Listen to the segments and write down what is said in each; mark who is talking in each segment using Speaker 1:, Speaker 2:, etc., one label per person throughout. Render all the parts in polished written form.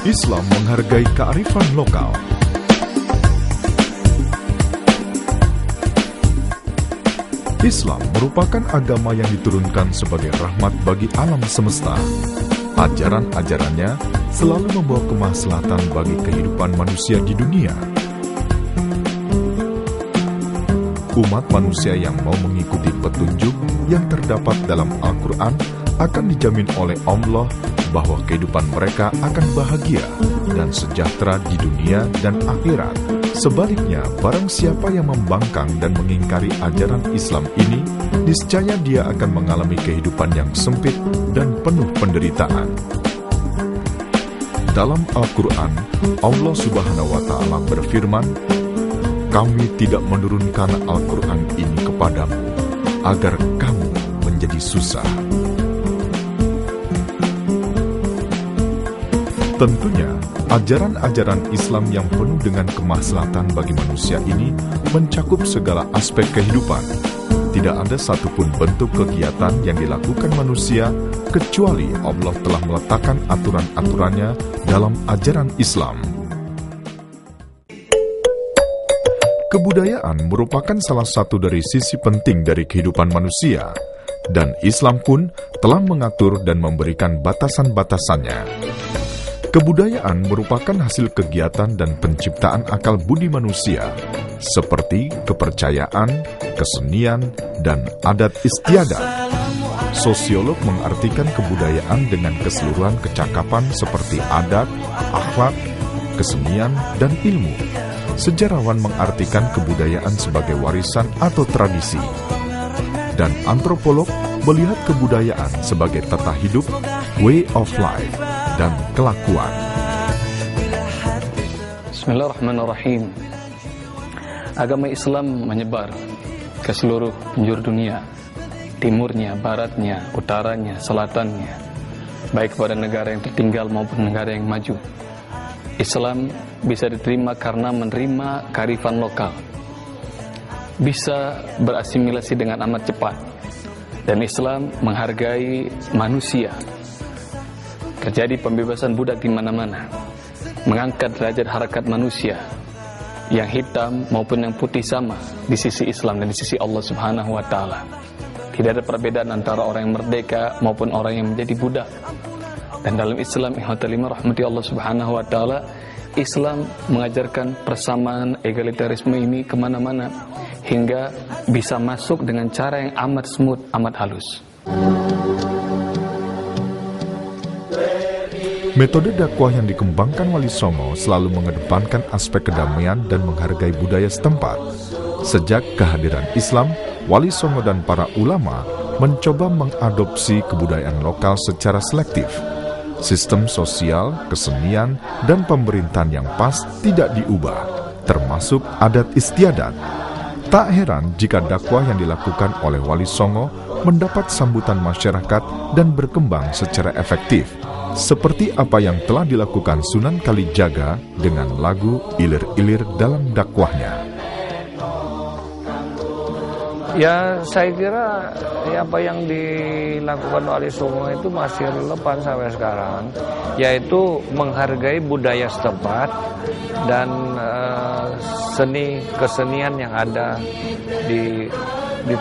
Speaker 1: Islam menghargai kearifan lokal. Islam merupakan agama yang diturunkan sebagai rahmat bagi alam semesta. Ajaran-ajarannya selalu membawa kemaslahatan bagi kehidupan manusia di dunia. Umat manusia yang mau mengikuti petunjuk yang terdapat dalam Al-Quran akan dijamin oleh Allah bahwa kehidupan mereka akan bahagia dan sejahtera di dunia dan akhirat. Sebaliknya, barang siapa yang membangkang dan mengingkari ajaran Islam ini, niscaya dia akan mengalami kehidupan yang sempit dan penuh penderitaan. Dalam Al-Quran, Allah Subhanahu wa Ta'ala berfirman, "Kami tidak menurunkan Al-Quran ini kepadamu agar kamu menjadi susah." Tentunya, ajaran-ajaran Islam yang penuh dengan kemaslahatan bagi manusia ini mencakup segala aspek kehidupan. Tidak ada satupun bentuk kegiatan yang dilakukan manusia kecuali Allah telah meletakkan aturan-aturannya dalam ajaran Islam. Kebudayaan merupakan salah satu dari sisi penting dari kehidupan manusia, dan Islam pun telah mengatur dan memberikan batasan-batasannya. Kebudayaan merupakan hasil kegiatan dan penciptaan akal budi manusia, seperti kepercayaan, kesenian, dan adat istiadat. Sosiolog mengartikan kebudayaan dengan keseluruhan kecakapan seperti adat, akhlak, kesenian, dan ilmu. Sejarawan mengartikan kebudayaan sebagai warisan atau tradisi. Dan antropolog melihat kebudayaan sebagai tata hidup, way of life, dan kelakuan.
Speaker 2: Bismillahirrahmanirrahim. Agama Islam menyebar ke seluruh penjuru dunia, timurnya, baratnya, utaranya, selatannya, baik pada negara yang tertinggal maupun negara yang maju. Islam bisa diterima karena menerima kearifan lokal, bisa berasimilasi dengan amat cepat, dan Islam menghargai manusia. Terjadi pembebasan budak di mana-mana, mengangkat derajat harakat manusia, yang hitam maupun yang putih sama di sisi Islam dan di sisi Allah Subhanahu wa Ta'ala. Tidak ada perbedaan antara orang yang merdeka maupun orang yang menjadi budak. Dan dalam Islam, rahmati Allah Subhanahu wa Ta'ala, Islam mengajarkan persamaan egalitarisme ini kemana-mana, hingga bisa masuk dengan cara yang amat smooth, amat halus.
Speaker 1: Metode dakwah yang dikembangkan Wali Songo selalu mengedepankan aspek kedamaian dan menghargai budaya setempat. Sejak kehadiran Islam, Wali Songo dan para ulama mencoba mengadopsi kebudayaan lokal secara selektif. Sistem sosial, kesenian, dan pemerintahan yang pas tidak diubah, termasuk adat istiadat. Tak heran jika dakwah yang dilakukan oleh Wali Songo mendapat sambutan masyarakat dan berkembang secara efektif, seperti apa yang telah dilakukan Sunan Kalijaga dengan lagu Ilir-Ilir dalam dakwahnya.
Speaker 3: Ya, saya kira apa yang dilakukan Wali Songo itu masih relevan sampai sekarang, yaitu menghargai budaya setempat dan seni kesenian yang ada di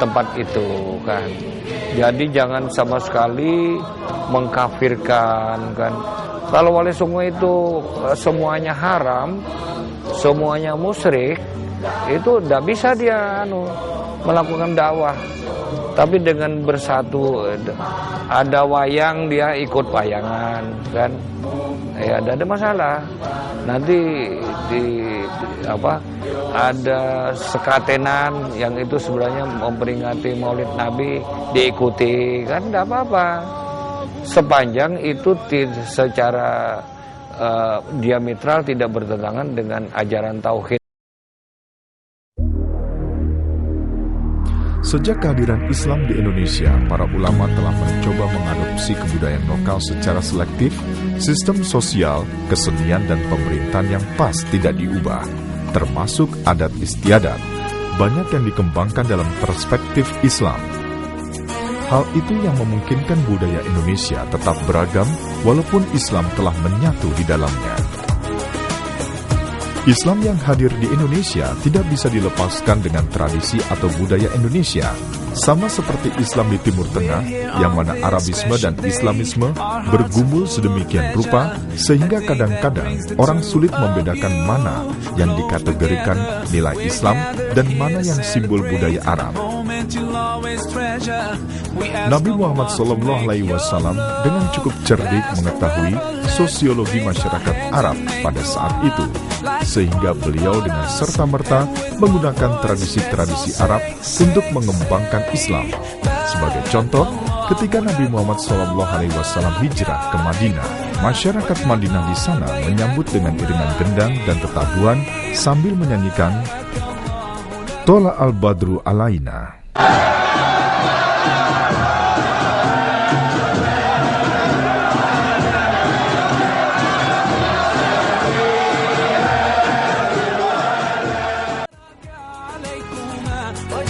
Speaker 3: tempat itu kan. Jadi jangan sama sekali mengkafirkan kan. Kalau Wali Songo itu semuanya haram, semuanya musyrik, itu tidak bisa dia melakukan dakwah. Tapi dengan bersatu, ada wayang dia ikut wayangan kan, ya tidak ada masalah. Nanti ada sekatenan yang itu sebenarnya memperingati Maulid Nabi, diikuti kan tidak apa-apa, sepanjang itu secara diametral tidak bertentangan dengan ajaran tauhid.
Speaker 1: Sejak kehadiran Islam di Indonesia, para ulama telah mencoba mengadopsi kebudayaan lokal secara selektif. Sistem sosial, kesenian, dan pemerintahan yang pas tidak diubah, termasuk adat istiadat. Banyak yang dikembangkan dalam perspektif Islam. Hal itu yang memungkinkan budaya Indonesia tetap beragam walaupun Islam telah menyatu di dalamnya. Islam yang hadir di Indonesia tidak bisa dilepaskan dengan tradisi atau budaya Indonesia. Sama seperti Islam di Timur Tengah, yang mana Arabisme dan Islamisme bergumul sedemikian rupa, sehingga kadang-kadang orang sulit membedakan mana yang dikategorikan nilai Islam dan mana yang simbol budaya Arab. Nabi Muhammad SAW dengan cukup cerdik mengetahui sosiologi masyarakat Arab pada saat itu, sehingga beliau dengan serta-merta menggunakan tradisi-tradisi Arab untuk mengembangkan Islam. Sebagai contoh, ketika Nabi Muhammad SAW hijrah ke Madinah, masyarakat Madinah di sana menyambut dengan iringan gendang dan tetabuhan sambil menyanyikan Tola al-Badru alaina.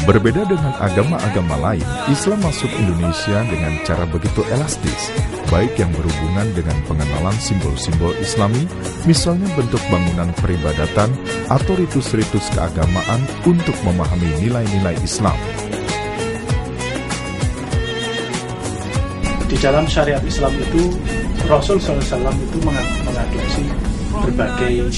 Speaker 1: Berbeda dengan agama-agama lain, Islam masuk Indonesia dengan cara begitu elastis, baik yang berhubungan dengan pengenalan simbol-simbol Islami, misalnya bentuk bangunan peribadatan atau ritus-ritus keagamaan untuk memahami nilai-nilai Islam.
Speaker 4: Di dalam syariat Islam itu, Rasul SAW itu mengadopsi berbagai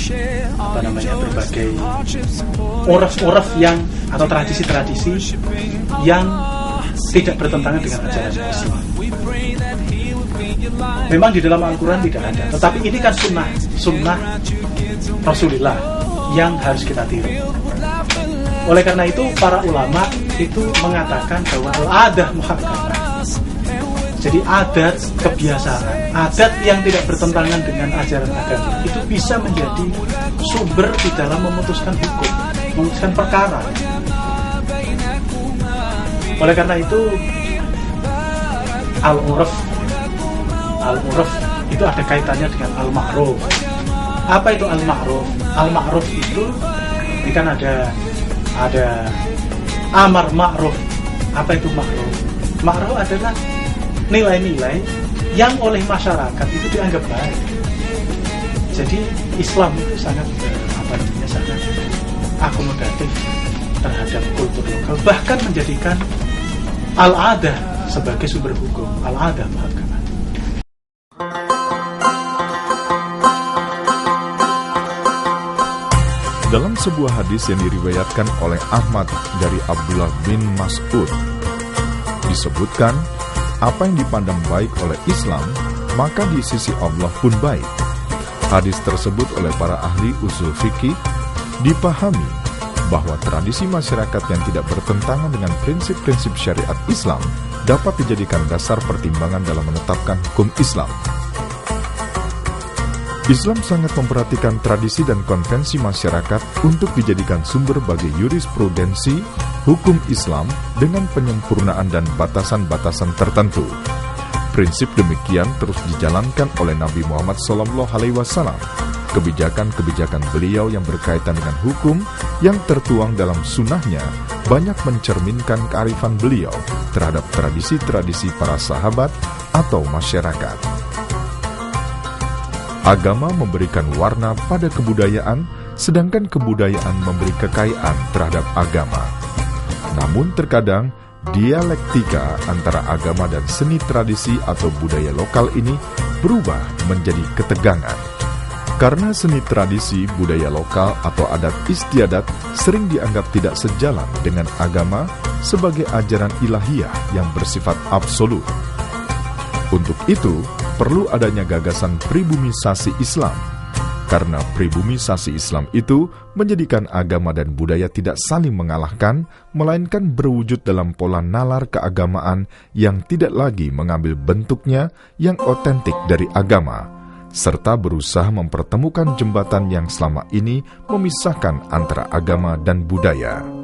Speaker 4: uraf-uraf yang atau tradisi-tradisi yang tidak bertentangan dengan ajaran Islam. Memang di dalam Al-Quran tidak ada, tetapi ini kan sunnah Rasulullah yang harus kita tiru. Oleh karena itu para ulama itu mengatakan bahwa al-adah muhakkamah. Jadi adat, kebiasaan, adat yang tidak bertentangan dengan ajaran agama itu bisa menjadi sumber di dalam memutuskan hukum, memutuskan perkara. Oleh karena itu al-urf itu ada kaitannya dengan al-ma'ruf. Apa itu al-ma'ruf? Al-ma'ruf itu ini kan ada amar ma'ruf. Apa itu ma'ruf? Ma'ruf adalah nilai-nilai yang oleh masyarakat itu dianggap baik. Jadi Islam itu sangat sangat akomodatif terhadap kultur lokal, bahkan menjadikan al-adah sebagai sumber hukum, al-adah muhakkamah.
Speaker 1: Dalam sebuah hadis yang diriwayatkan oleh Ahmad dari Abdullah bin Mas'ud, disebutkan apa yang dipandang baik oleh Islam, maka di sisi Allah pun baik. Hadis tersebut oleh para ahli usul fikih dipahami bahwa tradisi masyarakat yang tidak bertentangan dengan prinsip-prinsip syariat Islam dapat dijadikan dasar pertimbangan dalam menetapkan hukum Islam. Islam sangat memperhatikan tradisi dan konvensi masyarakat untuk dijadikan sumber bagi jurisprudensi hukum Islam dengan penyempurnaan dan batasan-batasan tertentu. Prinsip demikian terus dijalankan oleh Nabi Muhammad SAW. Kebijakan-kebijakan beliau yang berkaitan dengan hukum yang tertuang dalam sunnahnya banyak mencerminkan kearifan beliau terhadap tradisi-tradisi para sahabat atau masyarakat. Agama memberikan warna pada kebudayaan, sedangkan kebudayaan memberi kekayaan terhadap agama. Namun terkadang, dialektika antara agama dan seni tradisi atau budaya lokal ini berubah menjadi ketegangan. Karena seni tradisi, budaya lokal atau adat istiadat sering dianggap tidak sejalan dengan agama sebagai ajaran ilahiyah yang bersifat absolut. Untuk itu, perlu adanya gagasan pribumisasi Islam. Karena pribumisasi Islam itu menjadikan agama dan budaya tidak saling mengalahkan, melainkan berwujud dalam pola nalar keagamaan yang tidak lagi mengambil bentuknya yang otentik dari agama, serta berusaha mempertemukan jembatan yang selama ini memisahkan antara agama dan budaya.